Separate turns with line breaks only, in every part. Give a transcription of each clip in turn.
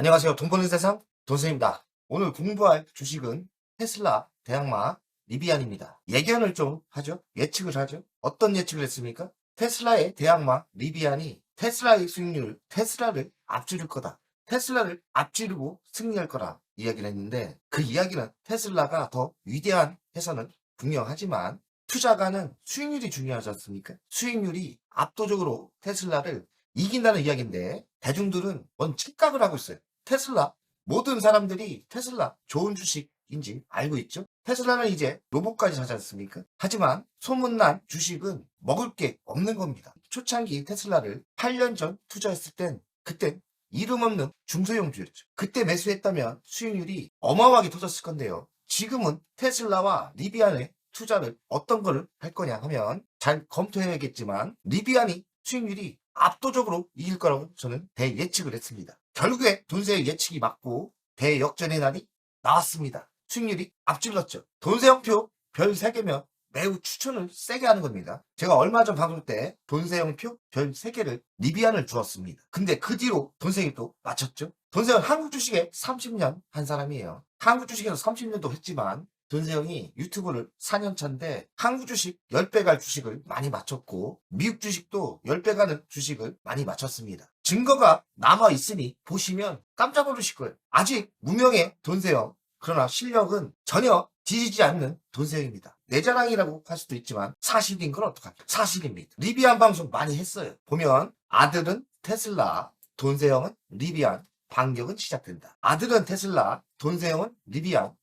안녕하세요. 돈 버는 세상 돈쌤입니다. 오늘 공부할 주식은 테슬라, 대항마, 리비안입니다. 예견을 좀 하죠. 예측을 하죠. 어떤 예측을 했습니까? 테슬라의 대항마, 리비안이 테슬라의 수익률, 테슬라를 앞지를 거다. 테슬라를 앞지르고 승리할 거라 이야기를 했는데 그 이야기는 테슬라가 더 위대한 회사는 분명하지만 투자가는 수익률이 중요하지 않습니까? 수익률이 압도적으로 테슬라를 이긴다는 이야기인데 대중들은 뭔 착각을 하고 있어요. 테슬라, 모든 사람들이 테슬라 좋은 주식인지 알고 있죠. 테슬라는 이제 로봇까지 하지 않습니까? 하지만 소문난 주식은 먹을 게 없는 겁니다. 초창기 테슬라를 8년 전 투자했을 땐 그땐 이름 없는 중소형주였죠. 그때 매수했다면 수익률이 어마어마하게 터졌을 건데요. 지금은 테슬라와 리비안의 투자를 어떤 거를 할 거냐 하면 잘 검토해야겠지만 리비안이 수익률이 압도적으로 이길 거라고 저는 대예측을 했습니다. 결국에 돈세의 예측이 맞고 대역전의 날이 나왔습니다. 수익률이 앞질렀죠. 돈세형표 별 3개면 매우 추천을 세게 하는 겁니다. 제가 얼마 전 방송 때 돈세형표 별 3개를 리비안을 주었습니다. 근데 그 뒤로 돈세형이 또 맞췄죠. 돈세형은 한국 주식에 30년 한 사람이에요. 한국 주식에서 30년도 했지만 돈세형이 유튜브를 4년 차인데 한국 주식 10배 갈 주식을 많이 맞췄고 미국 주식도 10배 가는 주식을 많이 맞췄습니다. 증거가 남아있으니 보시면 깜짝 놀라실 거예요. 아직 무명의 돈세형, 그러나 실력은 전혀 뒤지지 않는 돈세형입니다. 내 자랑이라고 할 수도 있지만 사실인 건 어떡합니까? 사실입니다. 리비안 방송 많이 했어요. 보면 아들은 테슬라, 돈세형은 리비안, 반격은 시작된다. 아들은 테슬라, 돈세형은 리비안,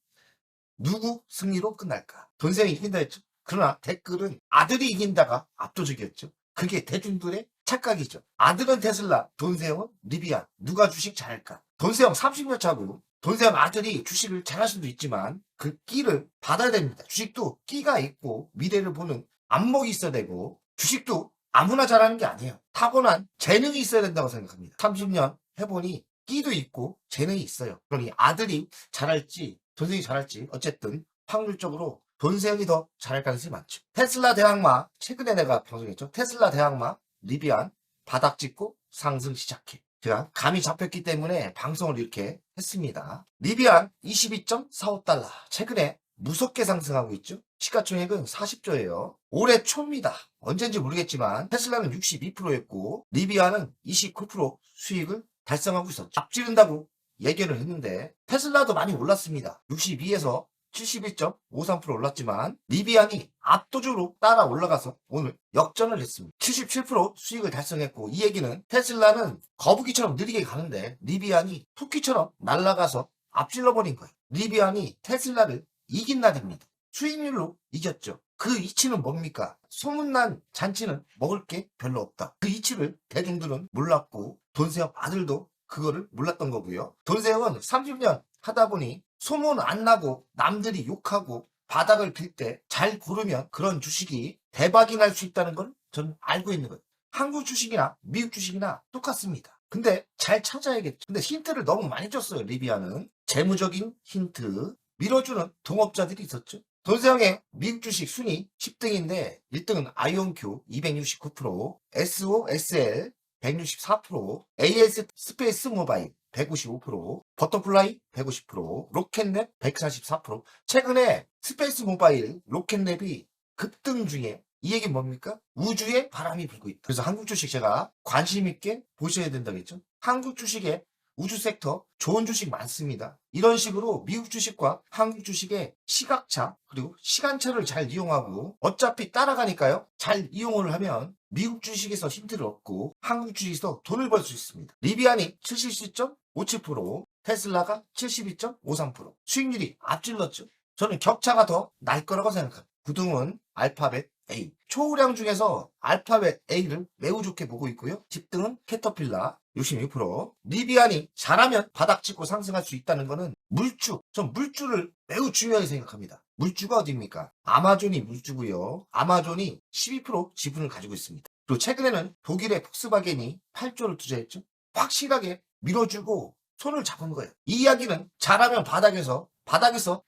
누구 승리로 끝날까? 돈세형이 이긴다 했죠. 그러나 댓글은 아들이 이긴다가 압도적이었죠. 그게 대중들의 착각이죠. 아들은 테슬라, 돈세형은 리비안. 누가 주식 잘할까? 돈세형 30년 차고 돈세형 아들이 주식을 잘할 수도 있지만 그 끼를 받아야 됩니다. 주식도 끼가 있고 미래를 보는 안목이 있어야 되고 주식도 아무나 잘하는 게 아니에요. 타고난 재능이 있어야 된다고 생각합니다. 30년 해보니 끼도 있고 재능이 있어요. 그러니 아들이 잘할지 돈세형이 잘할지 어쨌든 확률적으로 돈세형이 더 잘할 가능성이 많죠. 테슬라 대항마 최근에 내가 방송했죠. 테슬라 대항마 리비안 바닥 찍고 상승 시작해. 제가 감이 잡혔기 때문에 방송을 이렇게 했습니다. 리비안 22.45달러 최근에 무섭게 상승하고 있죠. 시가총액은 40조예요. 올해 초입니다. 언젠지 모르겠지만 테슬라는 62%였고 리비안은 29% 수익을 달성하고 있었죠. 앞지른다고 예견을 했는데 테슬라도 많이 올랐습니다. 62에서 71.53% 올랐지만 리비안이 압도적으로 따라 올라가서 오늘 역전을 했습니다. 77% 수익을 달성했고 이 얘기는 테슬라는 거북이처럼 느리게 가는데 리비안이 토끼처럼 날아가서 앞질러버린 거예요. 리비안이 테슬라를 이긴 날입니다. 수익률로 이겼죠. 그 이치는 뭡니까? 소문난 잔치는 먹을 게 별로 없다. 그 이치를 대중들은 몰랐고 돈세형 아들도 그거를 몰랐던 거고요. 돈세형은 30년 하다 보니 소문 안 나고 남들이 욕하고 바닥을 빌 때 잘 고르면 그런 주식이 대박이 날 수 있다는 걸 저는 알고 있는 거예요. 한국 주식이나 미국 주식이나 똑같습니다. 근데 잘 찾아야겠죠. 근데 힌트를 너무 많이 줬어요. 리비아는 재무적인 힌트 밀어주는 동업자들이 있었죠. 돈세형의 미국 주식 순위 10등인데 1등은 아이온큐 269%, SOSL 164%, AS 스페이스 모바일 155%, 버터플라이 150%, 로켓랩 144%. 최근에 스페이스 모바일, 로켓랩이 급등 중에 이 얘기는 뭡니까? 우주에 바람이 불고 있다. 그래서 한국 주식 제가 관심 있게 보셔야 된다겠죠? 한국 주식에 우주 섹터 좋은 주식 많습니다. 이런 식으로 미국 주식과 한국 주식의 시각차 그리고 시간차를 잘 이용하고 어차피 따라가니까요. 잘 이용을 하면 미국 주식에서 힌트를 얻고 한국 주식에서 돈을 벌 수 있습니다. 리비안이 77.57%, 테슬라가 72.53%. 수익률이 앞질렀죠. 저는 격차가 더 날 거라고 생각합니다. 구등은 알파벳 A. 초우량 중에서 알파벳 A를 매우 좋게 보고 있고요. 10등은 캐터필라 66%. 리비안이 잘하면 바닥 찍고 상승할 수 있다는 것은 물주. 전 물주를 매우 중요하게 생각합니다. 물주가 어디입니까? 아마존이 물주고요. 아마존이 12% 지분을 가지고 있습니다. 그리고 최근에는 독일의 폭스바겐이 8조를 투자했죠. 확실하게 밀어주고 손을 잡은 거예요. 이 이야기는 잘하면 바닥에서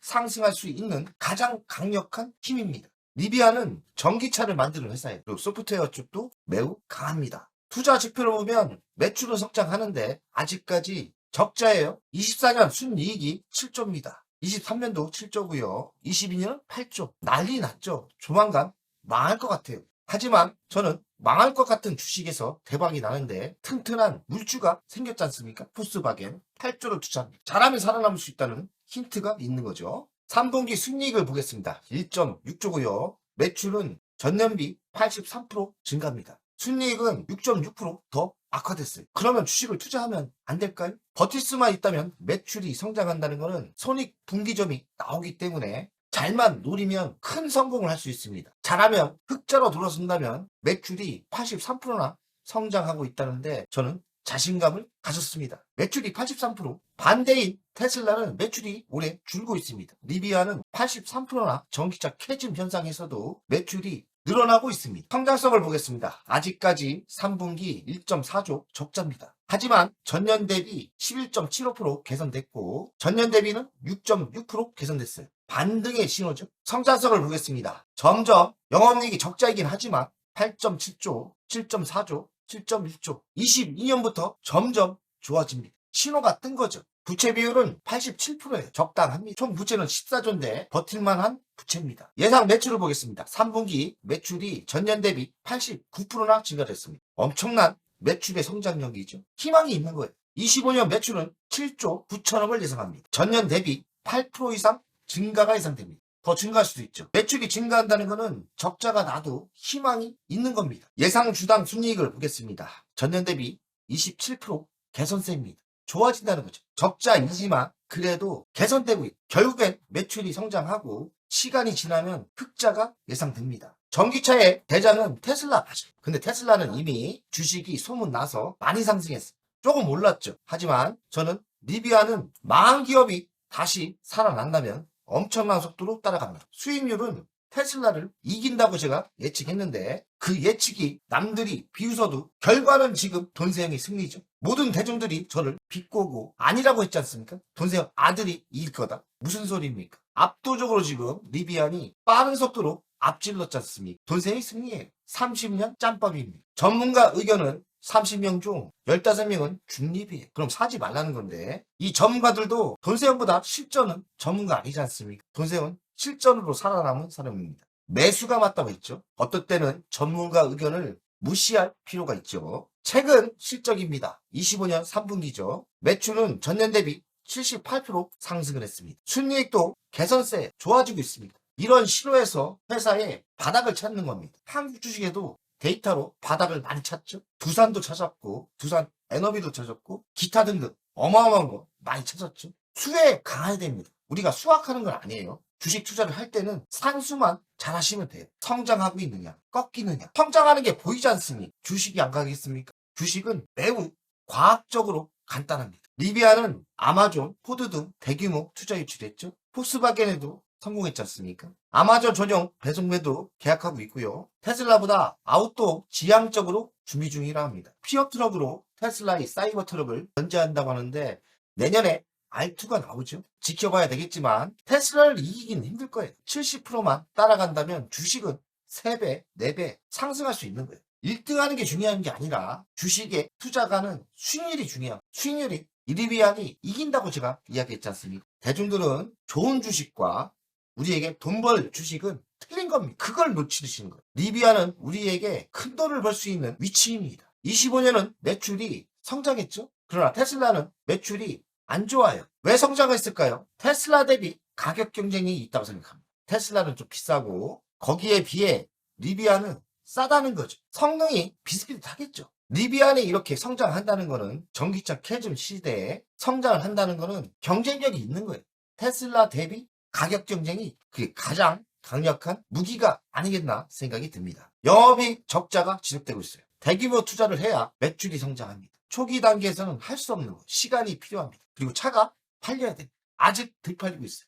상승할 수 있는 가장 강력한 힘입니다. 리비아는 전기차를 만드는 회사예요. 그리고 소프트웨어 쪽도 매우 강합니다. 투자 지표를 보면 매출은 성장하는데 아직까지 적자예요. 24년 순이익이 7조입니다. 23년도 7조고요. 22년은 8조. 난리 났죠. 조만간 망할 것 같아요. 하지만 저는 망할 것 같은 주식에서 대박이 나는데 튼튼한 물주가 생겼지 않습니까? 포스바겐 8조를 투자합니다. 잘하면 살아남을 수 있다는 힌트가 있는 거죠. 3분기 순이익을 보겠습니다. 1.6조고요. 매출은 전년비 83% 증가합니다. 순이익은 6.6%더 악화됐어요. 그러면 주식을 투자하면 안 될까요? 버틸 수만 있다면 매출이 성장한다는 것은 손익분기점이 나오기 때문에 잘만 노리면 큰 성공을 할 수 있습니다. 잘하면 흑자로 돌아선다면 매출이 83%나 성장하고 있다는데 저는 자신감을 가졌습니다. 매출이 83%, 반대인 테슬라는 매출이 올해 줄고 있습니다. 리비아는 83%나 전기차 캐즘 현상에서도 매출이 늘어나고 있습니다. 성장성을 보겠습니다. 아직까지 3분기 1.4조 적자입니다. 하지만 전년 대비 11.75% 개선됐고 전년 대비는 6.6% 개선됐어요. 반등의 신호죠. 성장성을 보겠습니다. 점점 영업이익이 적자이긴 하지만 8.7조, 7.4조, 7.1조 22년부터 점점 좋아집니다. 신호가 뜬 거죠. 부채 비율은 87%예요. 적당합니다. 총 부채는 14조인데 버틸만한 부채입니다. 예상 매출을 보겠습니다. 3분기 매출이 전년 대비 89%나 증가됐습니다. 엄청난 매출의 성장력이죠. 희망이 있는 거예요. 25년 매출은 7조 9천억을 예상합니다. 전년 대비 8% 이상 증가가 예상됩니다. 더 증가할 수도 있죠. 매출이 증가한다는 것은 적자가 나도 희망이 있는 겁니다. 예상 주당 순이익을 보겠습니다. 전년 대비 27% 개선세입니다. 좋아진다는 거죠. 적자이지만 그래도 개선되고 있고 결국엔 매출이 성장하고 시간이 지나면 흑자가 예상됩니다. 전기차의 대장은 테슬라 맞아요. 근데 테슬라는 이미 주식이 소문나서 많이 상승했어요. 조금 올랐죠. 하지만 저는 리비아는 망한 기업이 다시 살아난다면 엄청난 속도로 따라갑니다. 수익률은 테슬라를 이긴다고 제가 예측했는데 그 예측이 남들이 비웃어도 결과는 지금 돈세형이 승리죠. 모든 대중들이 저를 비꼬고 아니라고 했지 않습니까? 돈세형 아들이 이길 거다. 무슨 소리입니까? 압도적으로 지금 리비안이 빠른 속도로 앞질렀지 않습니까? 돈세형이 승리해요. 30년 짬밥입니다. 전문가 의견은 30명 중 15명은 중립이에요. 그럼 사지 말라는 건데 이 전문가들도 돈세형보다 실전은 전문가 아니지 않습니까? 돈세형은 실전으로 살아남은 사람입니다. 매수가 맞다고 했죠. 어떨 때는 전문가 의견을 무시할 필요가 있죠. 최근 실적입니다. 25년 3분기죠. 매출은 전년 대비 78% 상승을 했습니다. 순이익도 개선세 좋아지고 있습니다. 이런 신호에서 회사의 바닥을 찾는 겁니다. 한국 주식에도 데이터로 바닥을 많이 찾죠. 두산도 찾았고 두산 에너비도 찾았고 기타 등등 어마어마한 거 많이 찾았죠. 수에 강해야 됩니다. 우리가 수학하는 건 아니에요. 주식 투자를 할 때는 산수만 잘 하시면 돼요. 성장하고 있느냐 꺾이느냐 성장하는 게 보이지 않습니까? 주식이 안 가겠습니까? 주식은 매우 과학적으로 간단합니다. 리비아는 아마존, 포드 등 대규모 투자 유치했죠. 폭스바겐에도 성공했지 않습니까? 아마존 전용 배송매도 계약하고 있고요. 테슬라보다 아웃도어 지향적으로 준비 중이라 합니다. 피어 트럭으로 테슬라의 사이버 트럭을 견제한다고 하는데 내년에 R2가 나오죠. 지켜봐야 되겠지만 테슬라를 이기기는 힘들 거예요. 70%만 따라간다면 주식은 3배, 4배 상승할 수 있는 거예요. 1등하는 게 중요한 게 아니라 주식에 투자가는 수익률이 중요해요. 수익률이 리비안이 이긴다고 제가 이야기했지 않습니까? 대중들은 좋은 주식과 우리에게 돈 벌 주식은 틀린 겁니다. 그걸 놓치시는 거예요. 리비아는 우리에게 큰 돈을 벌 수 있는 위치입니다. 25년은 매출이 성장했죠. 그러나 테슬라는 매출이 안 좋아요. 왜 성장했을까요? 테슬라 대비 가격 경쟁이 있다고 생각합니다. 테슬라는 좀 비싸고 거기에 비해 리비아는 싸다는 거죠. 성능이 비슷비슷하겠죠. 리비안이 이렇게 성장한다는 거는 전기차 캐즘 시대에 성장을 한다는 거는 경쟁력이 있는 거예요. 테슬라 대비 가격 경쟁이 그게 가장 강력한 무기가 아니겠나 생각이 듭니다. 영업이익 적자가 지속되고 있어요. 대규모 투자를 해야 매출이 성장합니다. 초기 단계에서는 할 수 없는 거, 시간이 필요합니다. 그리고 차가 팔려야 됩니다. 아직 덜 팔리고 있어요.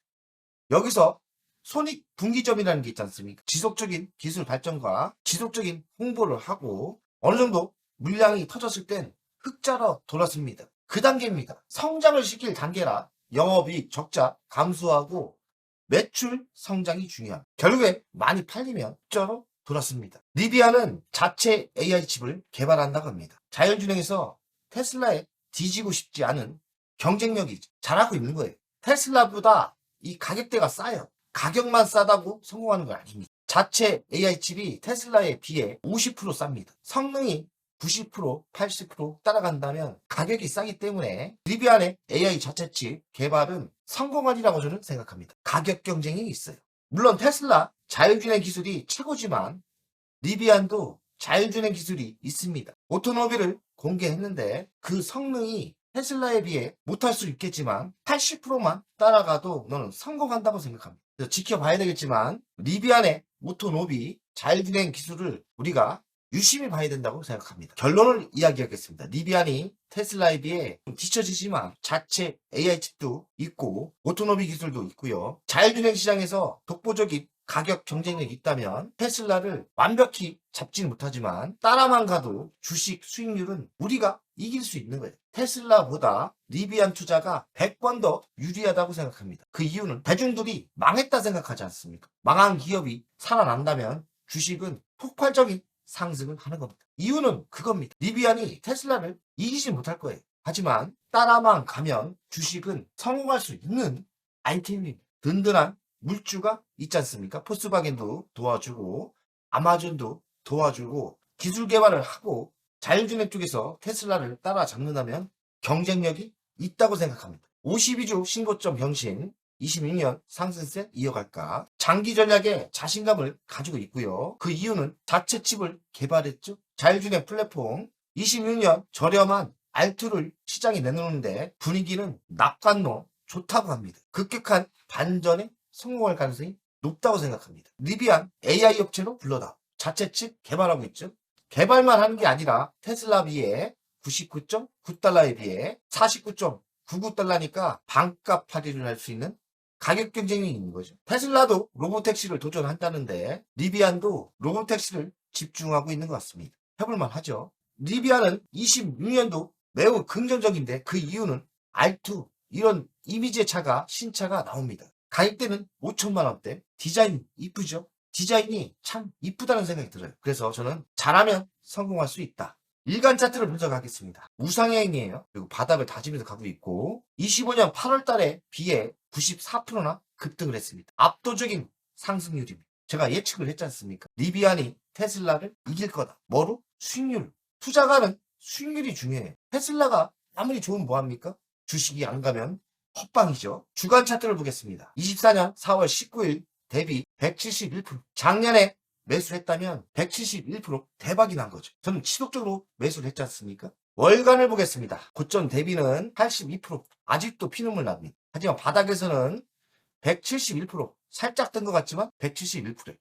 여기서 손익분기점이라는 게 있지 않습니까? 지속적인 기술 발전과 지속적인 홍보를 하고 어느 정도 물량이 터졌을 땐 흑자로 돌아섭니다. 그 단계입니다. 성장을 시킬 단계라 영업이익 적자 감소하고 매출 성장이 중요합니다. 결국에 많이 팔리면 흑자로 돌았습니다. 리비아는 자체 AI 칩을 개발한다고 합니다. 자연주행에서 테슬라에 뒤지고 싶지 않은 경쟁력이 잘하고 있는 거예요. 테슬라보다 이 가격대가 싸요. 가격만 싸다고 성공하는 건 아닙니다. 자체 AI 칩이 테슬라에 비해 50% 쌉니다. 성능이 90%, 80% 따라간다면 가격이 싸기 때문에 리비안의 AI 자체 칩 개발은 성공하리라고 저는 생각합니다. 가격 경쟁이 있어요. 물론 테슬라 자율주행 기술이 최고지만 리비안도 자율주행 기술이 있습니다. 오토노비를 공개했는데 그 성능이 테슬라에 비해 못할 수 있겠지만 80%만 따라가도 너는 성공한다고 생각합니다. 그래서 지켜봐야 되겠지만 리비안의 오토노비 자율주행 기술을 우리가 유심히 봐야 된다고 생각합니다. 결론을 이야기하겠습니다. 리비안이 테슬라에 비해 좀 뒤처지지만 자체 AI 칩도 있고 오토노비 기술도 있고요. 자율주행 시장에서 독보적인 가격 경쟁력이 있다면 테슬라를 완벽히 잡지는 못하지만 따라만 가도 주식 수익률은 우리가 이길 수 있는 거예요. 테슬라보다 리비안 투자가 100번 더 유리하다고 생각합니다. 그 이유는 대중들이 망했다 생각하지 않습니까? 망한 기업이 살아난다면 주식은 폭발적인 상승을 하는 겁니다. 이유는 그겁니다. 리비안이 테슬라를 이기지 못할 거예요. 하지만 따라만 가면 주식은 성공할 수 있는 아이템입니다. 든든한 물주가 있지 않습니까? 포스바겐도 도와주고 아마존도 도와주고 기술 개발을 하고 자율주행 쪽에서 테슬라를 따라잡는다면 경쟁력이 있다고 생각합니다. 52주 신고점 경신 26년 상승세 이어갈까? 장기 전략에 자신감을 가지고 있고요. 그 이유는 자체 칩을 개발했죠. 자율주행 플랫폼 26년 저렴한 R2를 시장에 내놓는데 분위기는 낙관로 좋다고 합니다. 급격한 반전에 성공할 가능성이 높다고 생각합니다. 리비안 AI 업체로 불러다 자체 칩 개발하고 있죠. 개발만 하는 게 아니라 테슬라 비해 99.9달러에 비해 49.99달러니까 반값 할인을 할 수 있는 가격 경쟁이 있는 거죠. 테슬라도 로보택시를 도전한다는데 리비안도 로보택시를 집중하고 있는 것 같습니다. 해볼만 하죠. 리비안은 26년도 매우 긍정적인데 그 이유는 R2 이런 이미지의 차가 신차가 나옵니다. 가격대는 5천만 원대. 디자인 이쁘죠? 디자인이 참 이쁘다는 생각이 들어요. 그래서 저는 잘하면 성공할 수 있다. 일간 차트를 분석하겠습니다. 우상향이에요. 그리고 바닥을 다지면서 가고 있고 25년 8월 달에 비해 94%나 급등을 했습니다. 압도적인 상승률입니다. 제가 예측을 했지 않습니까? 리비안이 테슬라를 이길 거다. 뭐로? 수익률. 투자가는 수익률이 중요해요. 테슬라가 아무리 좋으면 뭐합니까? 주식이 안 가면 헛방이죠. 주간 차트를 보겠습니다. 24년 4월 19일 대비 171%. 작년에 매수를 했다면 171% 대박이 난 거죠. 저는 지속적으로 매수를 했지 않습니까? 월간을 보겠습니다. 고점 대비는 82%. 아직도 피눈물 납니다. 하지만 바닥에서는 171%. 살짝 뜬 것 같지만 171%.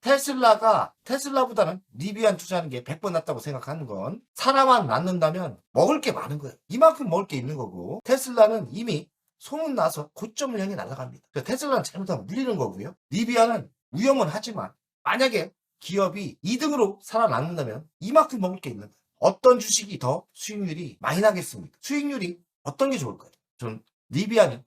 테슬라보다는 리비안 투자하는 게 100번 낫다고 생각하는 건 사람만 낳는다면 먹을 게 많은 거예요. 이만큼 먹을 게 있는 거고 테슬라는 이미 소문나서 고점을 향해 날아갑니다. 테슬라는 잘못하면 물리는 거고요. 리비안은 위험은 하지만 만약에 기업이 2등으로 살아남는다면 이만큼 먹을 게 있는 거예요. 어떤 주식이 더 수익률이 많이 나겠습니까? 수익률이 어떤 게 좋을까요? 저는 리비안이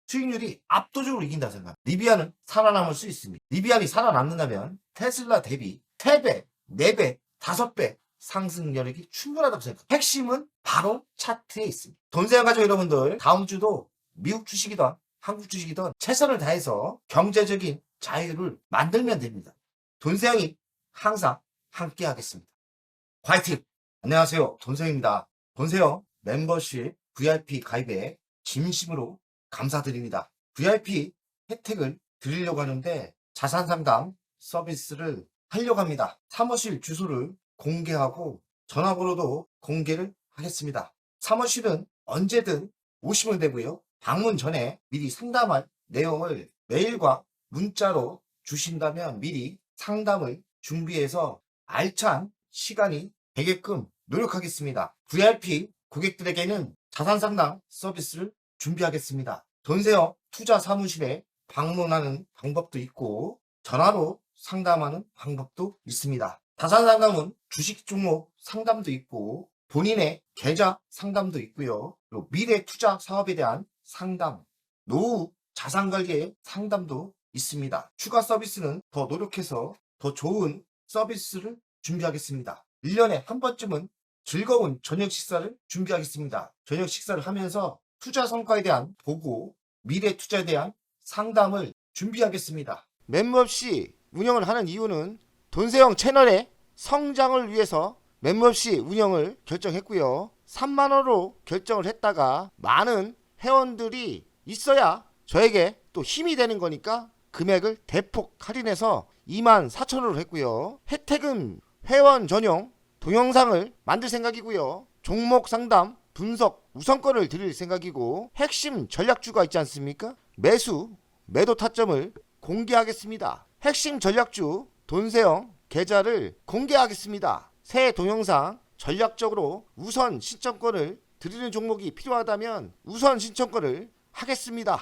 수익률이 압도적으로 이긴다 생각합니다. 리비안은 살아남을 수 있습니다. 리비안이 살아남는다면 테슬라 대비 3배, 4배, 5배 상승 여력이 충분하다고 생각합니다. 핵심은 바로 차트에 있습니다. 돈세안 가족 여러분들 다음 주도 미국 주식이든 한국 주식이든 최선을 다해서 경제적인 자유를 만들면 됩니다. 돈세안이 항상 함께 하겠습니다. 화이팅! 안녕하세요. 돈세안입니다. 돈세안 멤버십 VIP 가입에 진심으로 감사드립니다. VIP 혜택을 드리려고 하는데 자산상담 서비스를 하려고 합니다. 사무실 주소를 공개하고 전화번호도 공개를 하겠습니다. 사무실은 언제든 오시면 되고요. 방문 전에 미리 상담할 내용을 메일과 문자로 주신다면 미리 상담을 준비해서 알찬 시간이 되게끔 노력하겠습니다. VIP 고객들에게는 자산상담 서비스를 준비하겠습니다. 돈세어 투자 사무실에 방문하는 방법도 있고 전화로 상담하는 방법도 있습니다. 자산상담은 주식 종목 상담도 있고 본인의 계좌 상담도 있고요. 그리고 미래 투자 사업에 대한 상담, 노후 자산관리의 상담도 있습니다. 추가 서비스는 더 노력해서 더 좋은 서비스를 준비하겠습니다. 1년에 한 번쯤은 즐거운 저녁 식사를 준비하겠습니다. 저녁 식사를 하면서 투자 성과에 대한 보고, 미래 투자에 대한 상담을 준비하겠습니다. 멤버 없이 운영을 하는 이유는 돈세영 채널의 성장을 위해서 멤버 없이 운영을 결정했고요. 3만원으로 결정을 했다가 많은 회원들이 있어야 저에게 또 힘이 되는 거니까 금액을 대폭 할인해서 24,000원으로 했고요. 혜택은 회원 전용 동영상을 만들 생각이고요. 종목 상담, 분석, 우선권을 드릴 생각이고 핵심 전략주가 있지 않습니까? 매수, 매도 타점을 공개하겠습니다. 핵심 전략주 돈세영 계좌를 공개하겠습니다. 새 동영상 전략적으로 우선 신청권을 드리는 종목이 필요하다면 우선 신청권을 하겠습니다.